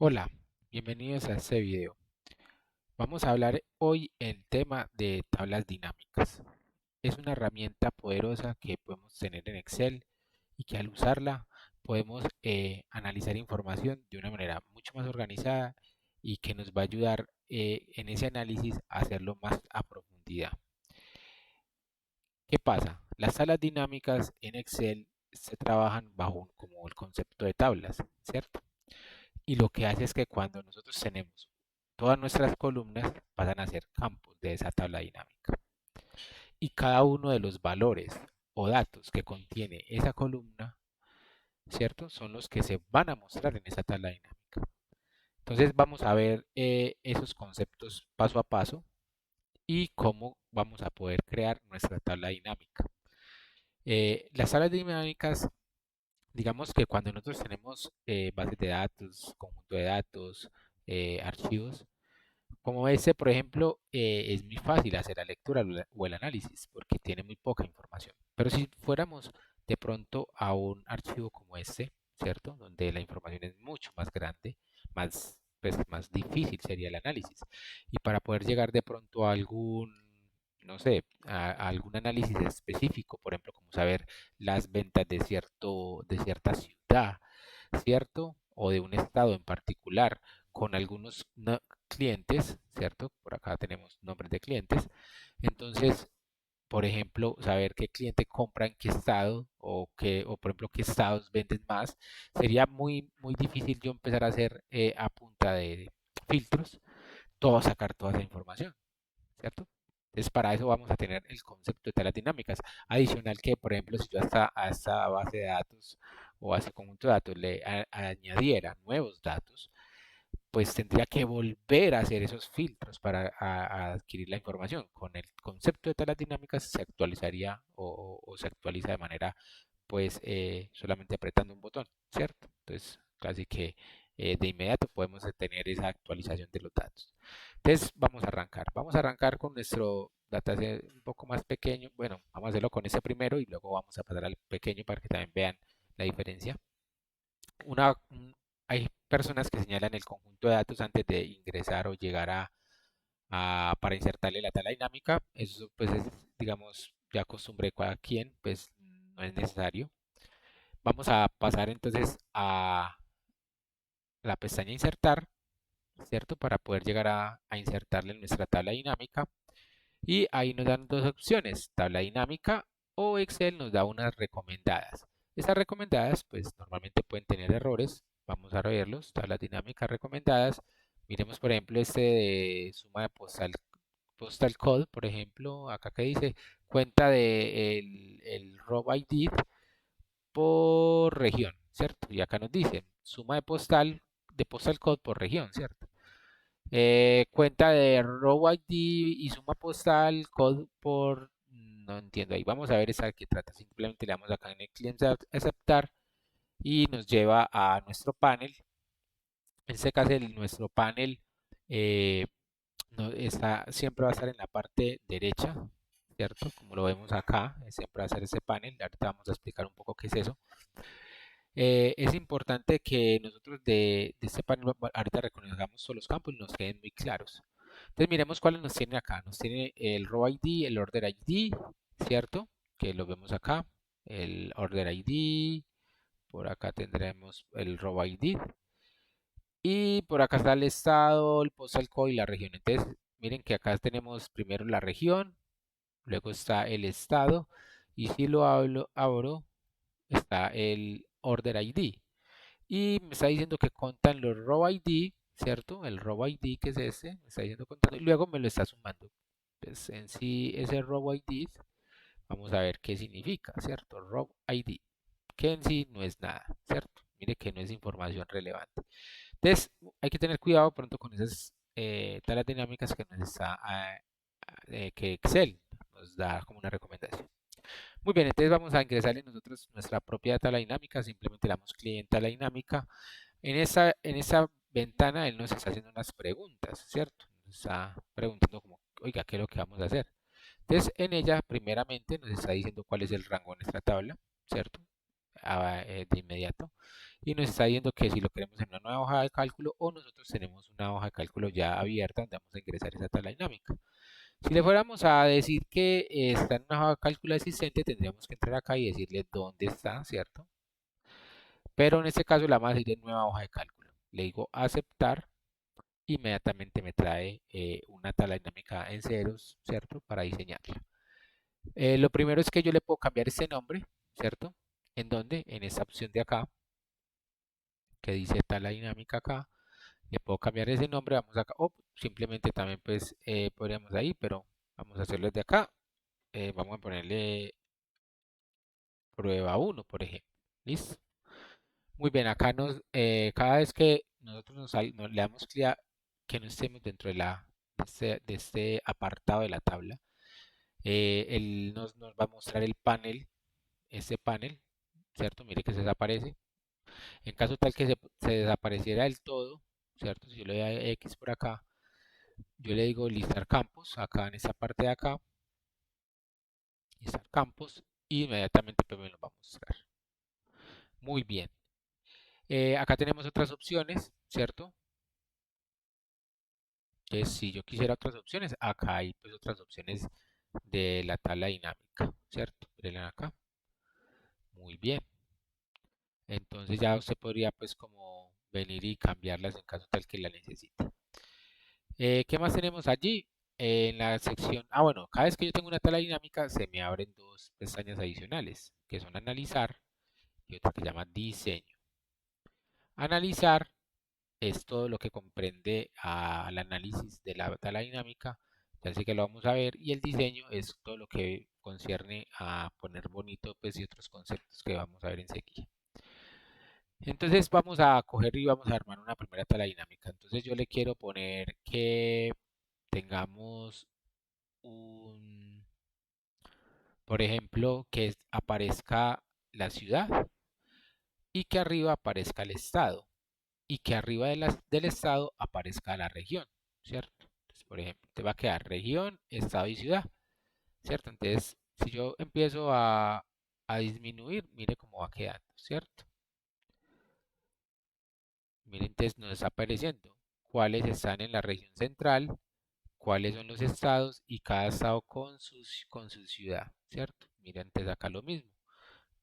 Hola, bienvenidos a este video. Vamos a hablar hoy el tema de tablas dinámicas. Es una herramienta poderosa que podemos tener en Excel y que al usarla podemos analizar información de una manera mucho más organizada y que nos va a ayudar en ese análisis a hacerlo más a profundidad. ¿Qué pasa? Las tablas dinámicas en Excel se trabajan bajo como el concepto de tablas, ¿cierto? Y lo que hace es que cuando nosotros tenemos todas nuestras columnas pasan a ser campos de esa tabla dinámica. Y cada uno de los valores o datos que contiene esa columna, ¿cierto? Son los que se van a mostrar en esa tabla dinámica. Entonces vamos a ver esos conceptos paso a paso y cómo vamos a poder crear nuestra tabla dinámica. Las tablas dinámicas, digamos que cuando nosotros tenemos bases de datos, conjunto de datos, archivos, como este, por ejemplo, es muy fácil hacer la lectura o el análisis porque tiene muy poca información. Pero si fuéramos de pronto a un archivo como este, ¿cierto? Donde la información es mucho más grande, más difícil sería el análisis. Y para poder llegar de pronto a algún, no sé, a algún análisis específico, por ejemplo, como saber las ventas de cierta ciudad, ¿cierto? O de un estado en particular, con algunos clientes, ¿cierto? Por acá tenemos nombres de clientes. Entonces, por ejemplo, saber qué cliente compra en qué estado o por ejemplo, qué estados venden más, sería muy difícil yo empezar a hacer a punta de filtros, sacar toda esa información, ¿cierto? Entonces, para eso vamos a tener el concepto de tablas dinámicas. Adicional que, por ejemplo, si yo a esta base de datos o a ese conjunto de datos añadiera nuevos datos, pues tendría que volver a hacer esos filtros para a adquirir la información. Con el concepto de tablas dinámicas se actualizaría o se actualiza de manera, pues, solamente apretando un botón, ¿cierto? Entonces, casi que de inmediato podemos tener esa actualización de los datos. Entonces, vamos a arrancar. Vamos a arrancar con nuestro dataset un poco más pequeño. Bueno, vamos a hacerlo con ese primero y luego vamos a pasar al pequeño para que también vean la diferencia. Una, Hay personas que señalan el conjunto de datos antes de ingresar o llegar para insertarle la tabla dinámica. Eso pues es, digamos, ya costumbre de cada quien, pues no es necesario. Vamos a pasar entonces a la pestaña insertar, ¿cierto? Para poder llegar a insertarle en nuestra tabla dinámica. Y ahí nos dan dos opciones, tabla dinámica o Excel nos da unas recomendadas. Estas recomendadas, pues normalmente pueden tener errores. Vamos a verlos, tablas dinámicas recomendadas. Miremos, por ejemplo, este de suma de postal code, por ejemplo, acá que dice cuenta de el row ID por región, ¿cierto? Y acá nos dice suma de postal code por región, ¿cierto? Cuenta de row ID y suma postal, code por... No entiendo ahí. Vamos a ver esa que trata. Simplemente le damos acá en el cliente aceptar y nos lleva a nuestro panel. En este caso, nuestro panel eh, siempre va a estar en la parte derecha, ¿cierto? Como lo vemos acá, siempre va a ser ese panel. Ahorita vamos a explicar un poco qué es eso. Es importante que nosotros de este panel ahorita reconozcamos todos los campos y nos queden muy claros. Entonces miremos cuáles nos tiene acá. Nos tiene el row ID, el order ID, ¿cierto? Que lo vemos acá. El order ID, por acá tendremos el row ID y por acá está el estado, el postal code y la región. Entonces miren que acá tenemos primero la región, luego está el estado y si lo abro está el order ID. Y me está diciendo que contan los row ID, ¿cierto? El row ID que es ese, me está diciendo contando y luego me lo está sumando. Pues en sí ese row ID, vamos a ver qué significa, ¿cierto? Row ID, que en sí no es nada, ¿cierto? Mire que no es información relevante. Entonces hay que tener cuidado pronto con esas tablas dinámicas que nos está, que Excel nos da como una recomendación. Muy bien, entonces vamos a ingresarle nosotros nuestra propia tabla dinámica, simplemente le damos clic en tabla dinámica. En esa ventana él nos está haciendo unas preguntas, ¿cierto? Nos está preguntando como, oiga, ¿qué es lo que vamos a hacer? Entonces en ella primeramente nos está diciendo cuál es el rango de nuestra tabla, ¿cierto? de inmediato y nos está diciendo que si lo queremos en una nueva hoja de cálculo o nosotros tenemos una hoja de cálculo ya abierta donde vamos a ingresar esa tabla dinámica. Si le fuéramos a decir que está en una hoja de cálculo existente, tendríamos que entrar acá y decirle dónde está, ¿cierto? Pero en este caso la vamos a decir en nueva hoja de cálculo. Le digo aceptar, inmediatamente me trae una tabla dinámica en ceros, ¿cierto? Para diseñarla. Lo primero es que yo le puedo cambiar este nombre, ¿cierto? ¿En dónde? En esta opción de acá, que dice tabla dinámica acá. Le puedo cambiar ese nombre, vamos acá, o simplemente también pues podríamos ahí, pero vamos a hacerlo desde acá. Vamos a ponerle prueba 1, por ejemplo. ¿Listo? Muy bien, acá cada vez que nosotros le damos clic a que no estemos dentro de este apartado de la tabla, él nos va a mostrar el panel, este panel, ¿cierto? Mire que se desaparece. En caso tal que se desapareciera del todo, ¿cierto? Si yo le doy a X por acá, yo le digo listar campos, acá en esta parte de acá, listar campos, y inmediatamente pues me lo va a mostrar. Muy bien. Acá tenemos otras opciones, ¿cierto? Entonces, si yo quisiera otras opciones, acá hay pues otras opciones de la tabla dinámica, ¿cierto? Miren acá. Muy bien. Entonces ya usted podría pues como venir y cambiarlas en caso tal que la necesite. ¿Qué más tenemos allí? En la sección, bueno, cada vez que yo tengo una tabla dinámica se me abren dos pestañas adicionales, que son analizar y otra que se llama diseño. Analizar es todo lo que comprende al análisis de la tabla dinámica, ya sé que lo vamos a ver, y el diseño es todo lo que concierne a poner bonito pues y otros conceptos que vamos a ver enseguida. Entonces vamos a coger y vamos a armar una primera tabla dinámica. Entonces yo le quiero poner que tengamos un, por ejemplo, que aparezca la ciudad y que arriba aparezca el estado y que arriba del estado aparezca la región, ¿cierto? Entonces, por ejemplo, te va a quedar región, estado y ciudad, ¿cierto? Entonces, si yo empiezo a disminuir, mire cómo va quedando, ¿cierto? Miren, entonces nos está apareciendo cuáles están en la región central, cuáles son los estados y cada estado con su ciudad, ¿cierto? Miren, antes acá lo mismo,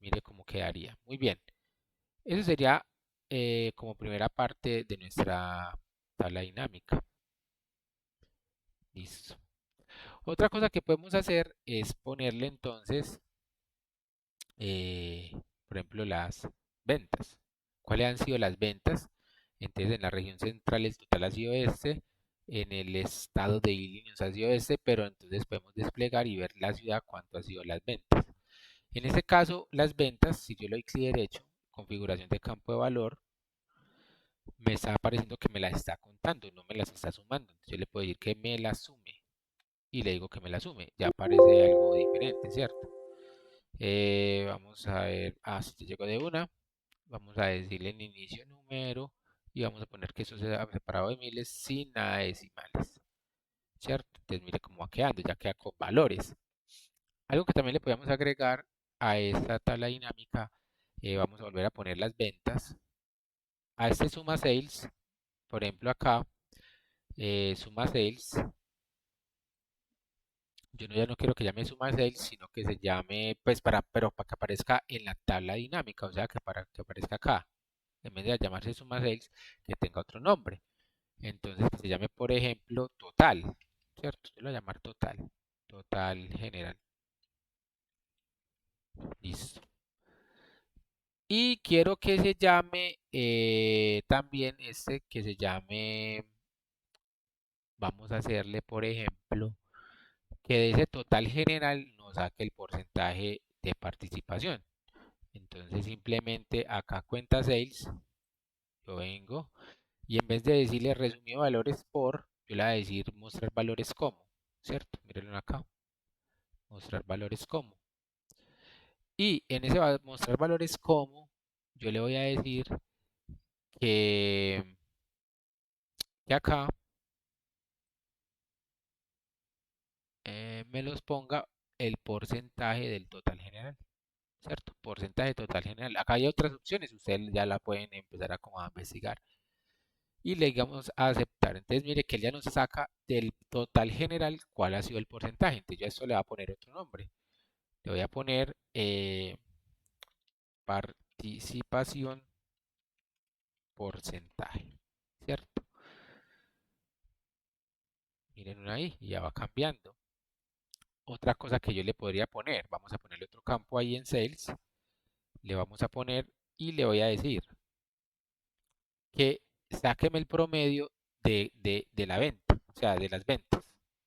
mire cómo quedaría. Muy bien, eso sería como primera parte de nuestra tabla dinámica. Listo. Otra cosa que podemos hacer es ponerle entonces, eh, por ejemplo, las ventas. ¿Cuáles han sido las ventas? Entonces, en la región central el total ha sido este, en el estado de Illinois ha sido este, pero entonces podemos desplegar y ver la ciudad cuánto ha sido las ventas. En este caso, las ventas, si yo le doy clic derecho, configuración de campo de valor, me está apareciendo que me las está contando, no me las está sumando. Entonces, yo le puedo decir que me las sume y le digo que me la sume. Ya aparece algo diferente, ¿cierto? Vamos a ver, si te llegó de una, vamos a decirle en inicio número y vamos a poner que eso sea separado de miles sin nada de decimales, ¿cierto? Entonces mire cómo va quedando, ya queda con valores. Algo que también le podemos agregar a esta tabla dinámica, vamos a volver a poner las ventas. A este suma sales, por ejemplo acá, suma sales. Ya no quiero que llame suma sales, sino que se llame, pues pero para que aparezca en la tabla dinámica, o sea, que para que aparezca acá, en vez de llamarse suma sales, que tenga otro nombre. Entonces, que se llame, por ejemplo, total, ¿cierto? Yo lo voy a llamar total, total general. Listo. Y quiero que se llame también que se llame, vamos a hacerle, por ejemplo, que de ese total general nos saque el porcentaje de participación. Entonces simplemente acá cuenta sales, yo vengo y en vez de decirle resumido valores por, yo le voy a decir mostrar valores como, ¿cierto? Mírenlo acá, mostrar valores como. Y en ese mostrar valores como, yo le voy a decir que, que acá me los ponga el porcentaje del total general. ¿cierto? Porcentaje total general. Acá hay otras opciones, ustedes ya la pueden empezar a, como a investigar. Y le digamos a aceptar. Entonces, mire que él ya nos saca del total general cuál ha sido el porcentaje. Entonces, yo a esto le voy a poner otro nombre. Le voy a poner participación porcentaje, ¿cierto? Miren ahí, y ya va cambiando. Otra cosa que yo le podría poner, vamos a ponerle otro campo ahí en Sales, le vamos a poner y le voy a decir que sáqueme el promedio de la venta, o sea, de las ventas,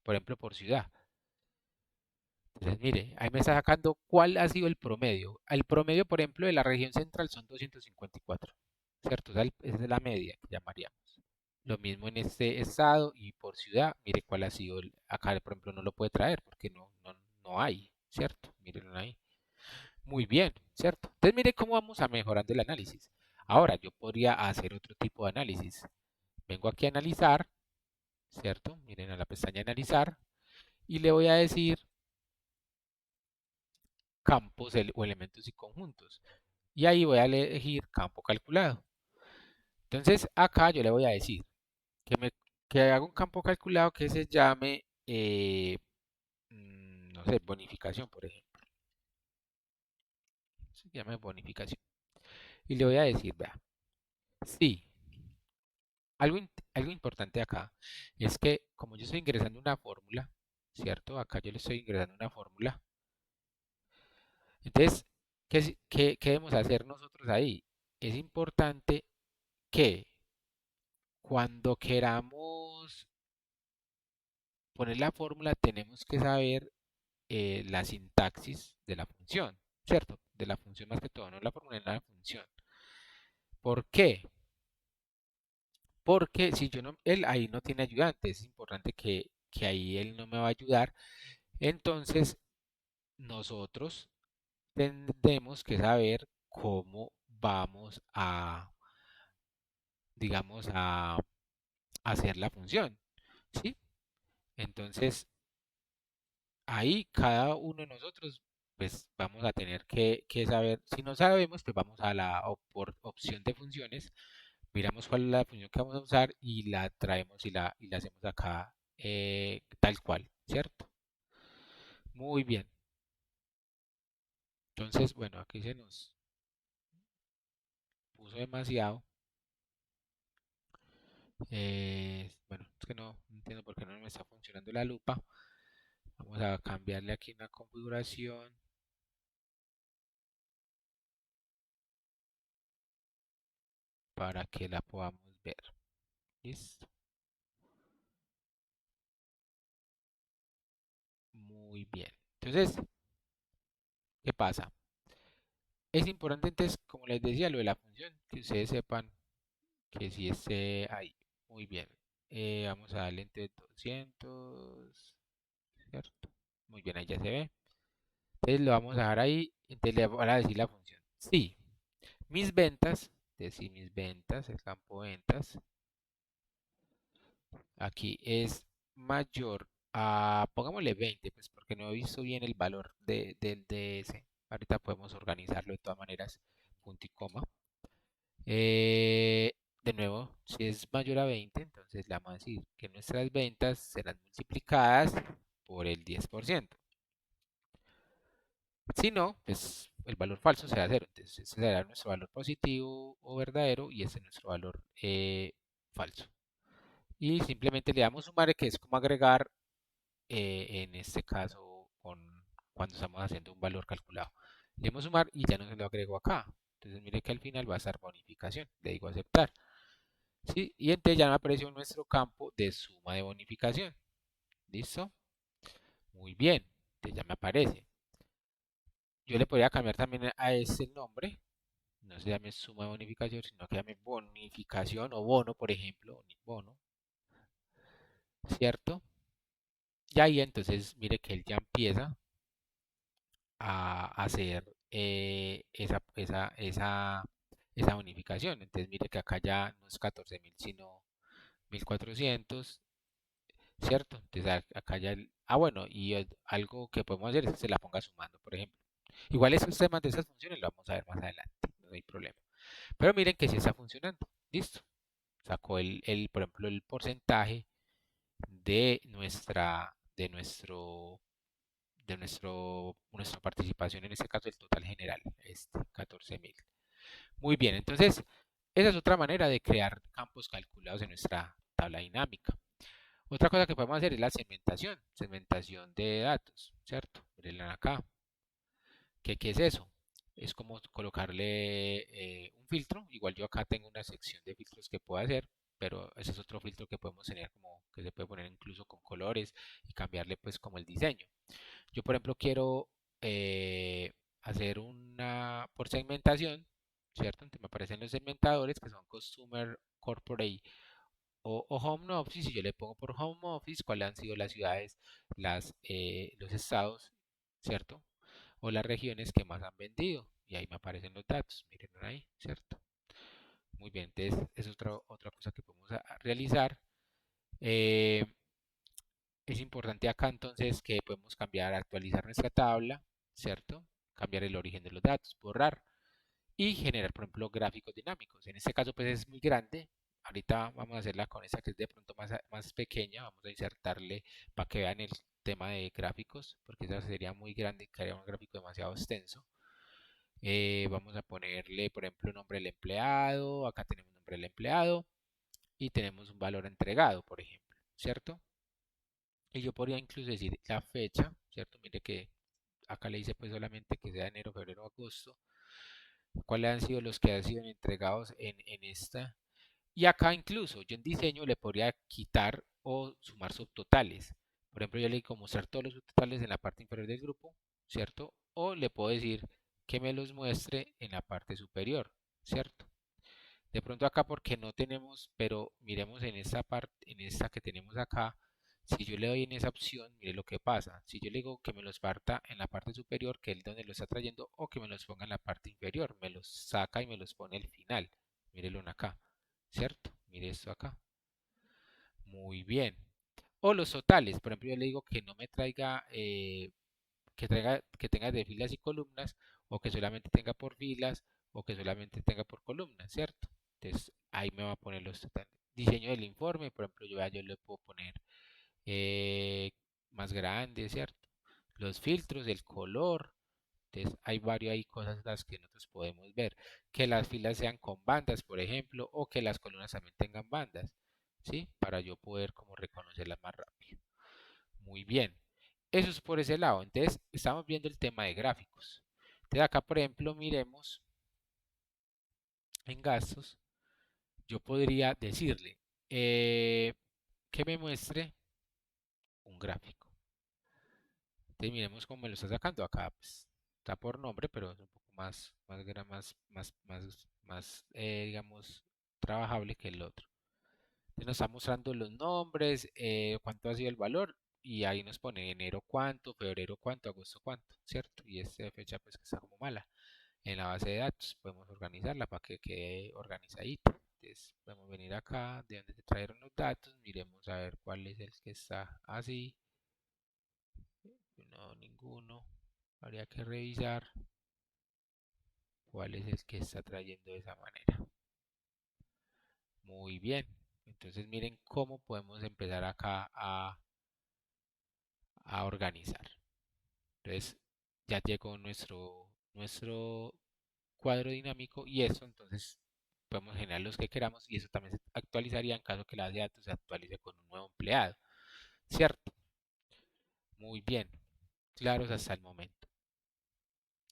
por ejemplo, por ciudad. Entonces, mire, ahí me está sacando cuál ha sido el promedio. El promedio, por ejemplo, de la región central son 254, ¿cierto? Esa es la media que llamaríamos. Lo mismo en este estado y por ciudad, mire cuál ha sido acá, por ejemplo, no lo puede traer porque no hay, ¿cierto? Miren ahí. Muy bien, ¿cierto? Entonces mire cómo vamos a mejorando el análisis. Ahora, yo podría hacer otro tipo de análisis. Vengo aquí a analizar, ¿cierto? Miren a la pestaña analizar y le voy a decir campos o elementos y conjuntos. Y ahí voy a elegir campo calculado. Entonces acá yo le voy a decir que, que haga un campo calculado que se llame, no sé, bonificación, por ejemplo. Se llama bonificación. Y le voy a decir, vea, sí, algo importante acá es que como yo estoy ingresando una fórmula, ¿cierto? Acá yo le estoy ingresando una fórmula. Entonces, ¿qué debemos hacer nosotros ahí? Es importante que cuando queramos poner la fórmula tenemos que saber la sintaxis de la función, ¿cierto? De la función más que todo, no la fórmula, en la función. ¿Por qué? Porque si yo no, él ahí no tiene ayudante, es importante que ahí él no me va a ayudar. Entonces, nosotros tendremos que saber cómo vamos a, digamos, a hacer la función, ¿sí? Entonces, ahí cada uno de nosotros, pues vamos a tener que saber, si no sabemos, pues vamos a la opción de funciones, miramos cuál es la función que vamos a usar y la traemos y la hacemos acá tal cual, ¿cierto? Muy bien. Entonces, bueno, aquí se nos puso demasiado. Bueno, es que no entiendo por qué no me está funcionando la lupa. Vamos a cambiarle aquí una configuración para que la podamos ver. Listo. Muy bien. Entonces, ¿qué pasa? Es importante entonces, como les decía, lo de la función, que ustedes sepan que si esté ahí. Muy bien. Vamos a darle entre 200, ¿cierto? Muy bien, ahí ya se ve. Entonces lo vamos a dejar ahí. Entonces le voy a decir la función. Sí, mis ventas, decir mis ventas, el campo ventas, aquí es mayor a, pongámosle 20, pues porque no he visto bien el valor del DS. Ahorita podemos organizarlo de todas maneras, punto y coma. Eh, de nuevo, si es mayor a 20, entonces le vamos a decir que nuestras ventas serán multiplicadas por el 10%. Si no, pues el valor falso será cero. Entonces, ese será nuestro valor positivo o verdadero y ese es nuestro valor falso. Y simplemente le damos sumar, que es como agregar, en este caso, cuando estamos haciendo un valor calculado. Le damos sumar y ya no se lo agrego acá. Entonces, mire que al final va a estar bonificación. Le digo aceptar. ¿Sí? Y entonces ya me apareció nuestro campo de suma de bonificación. ¿Listo? Muy bien. Entonces ya me aparece. Yo le podría cambiar también a ese nombre. No se llame suma de bonificación, sino que llame bonificación o bono, por ejemplo. Bono. ¿Cierto? Y ahí entonces mire que él ya empieza a hacer esa bonificación. Entonces mire que acá ya no es 14.000 sino 1.400, ¿cierto? Entonces acá ya, bueno, y algo que podemos hacer es que se la ponga sumando, por ejemplo. Igual esos temas de esas funciones lo vamos a ver más adelante, no hay problema. Pero miren que sí está funcionando. Listo. Sacó por ejemplo, el porcentaje de nuestra participación, en este caso el total general, 14.000. Muy bien, entonces esa es otra manera de crear campos calculados en nuestra tabla dinámica. Otra cosa que podemos hacer es la segmentación de datos, ¿cierto? Miren acá. ¿Qué es eso? Es como colocarle un filtro. Igual yo acá tengo una sección de filtros que puedo hacer, pero ese es otro filtro que podemos tener como que se puede poner incluso con colores y cambiarle pues como el diseño. Yo por ejemplo quiero hacer una por segmentación, ¿cierto? Entonces me aparecen los segmentadores que son Customer, Corporate o Home Office y yo le pongo por Home Office cuáles han sido las ciudades, los estados, ¿cierto? O las regiones que más han vendido. Y ahí me aparecen los datos, miren ahí, ¿cierto? Muy bien, entonces es otra cosa que podemos realizar. Eh, es importante acá entonces que podemos cambiar, actualizar nuestra tabla, ¿cierto? Cambiar el origen de los datos, borrar y generar, por ejemplo, gráficos dinámicos. En este caso, pues es muy grande. Ahorita vamos a hacerla con esa que es de pronto más pequeña. Vamos a insertarle para que vean el tema de gráficos, porque esa sería muy grande y quedaría un gráfico demasiado extenso. Vamos a ponerle, por ejemplo, nombre del empleado. Acá tenemos nombre del empleado y tenemos un valor entregado, por ejemplo, ¿cierto? Y yo podría incluso decir la fecha, ¿cierto? Mire que acá le dice pues solamente que sea enero, febrero, agosto. ¿Cuáles han sido los que han sido entregados en esta? Y acá incluso yo en diseño le podría quitar o sumar subtotales. Por ejemplo, yo le digo mostrar todos los subtotales en la parte inferior del grupo, ¿cierto? O le puedo decir que me los muestre en la parte superior, ¿cierto? De pronto acá porque no tenemos, pero miremos en esta parte, en esta que tenemos acá, si yo le doy en esa opción, mire lo que pasa. Si yo le digo que me los parta en la parte superior, que es donde lo está trayendo, o que me los ponga en la parte inferior, me los saca y me los pone al final. Mírelo acá, ¿cierto? Mire esto acá. Muy bien. O los totales, por ejemplo, yo le digo que no me traiga, que tenga de filas y columnas, o que solamente tenga por filas, o que solamente tenga por columnas, ¿cierto? Entonces ahí me va a poner los totales. Diseño del informe, por ejemplo, yo le puedo poner eh, más grande, ¿cierto? Los filtros, el color. Entonces hay varias ahí cosas las que nosotros podemos ver. Que las filas sean con bandas, por ejemplo, o que las columnas también tengan bandas, ¿sí? Para yo poder como reconocerlas más rápido. Muy bien. Eso es por ese lado. Entonces, estamos viendo el tema de gráficos. Entonces, acá, por ejemplo, miremos en gastos. Yo podría decirle que me muestre un gráfico. Entonces, miremos cómo me lo está sacando. Acá pues, está por nombre, pero es un poco más, digamos, trabajable que el otro. Entonces, nos está mostrando los nombres, cuánto ha sido el valor, y ahí nos pone enero cuánto, febrero cuánto, agosto cuánto, ¿cierto? Y esta fecha pues que está como mala. En la base de datos podemos organizarla para que quede organizadita. Entonces podemos venir acá de donde se trajeron los datos, miremos a ver cuál es el que está así. No, ninguno. Habría que revisar cuál es el que está trayendo de esa manera. Muy bien. Entonces miren cómo podemos empezar acá a organizar. Entonces ya llegó nuestro cuadro dinámico y eso entonces podemos generar los que queramos y eso también se actualizaría en caso que la base de datos se actualice con un nuevo empleado, ¿cierto? Muy bien, claros hasta el momento.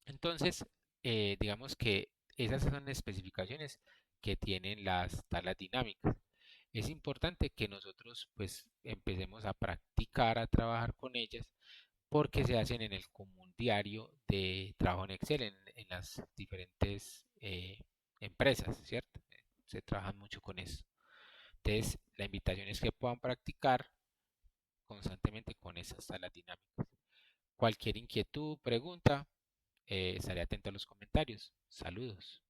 Entonces, digamos que esas son especificaciones que tienen las tablas dinámicas. Es importante que nosotros pues empecemos a practicar, a trabajar con ellas porque se hacen en el común diario de trabajo en Excel en las diferentes empresas, ¿cierto? Se trabajan mucho con eso. Entonces, la invitación es que puedan practicar constantemente con esas salas dinámicas. Cualquier inquietud, pregunta, estaré atento a los comentarios. Saludos.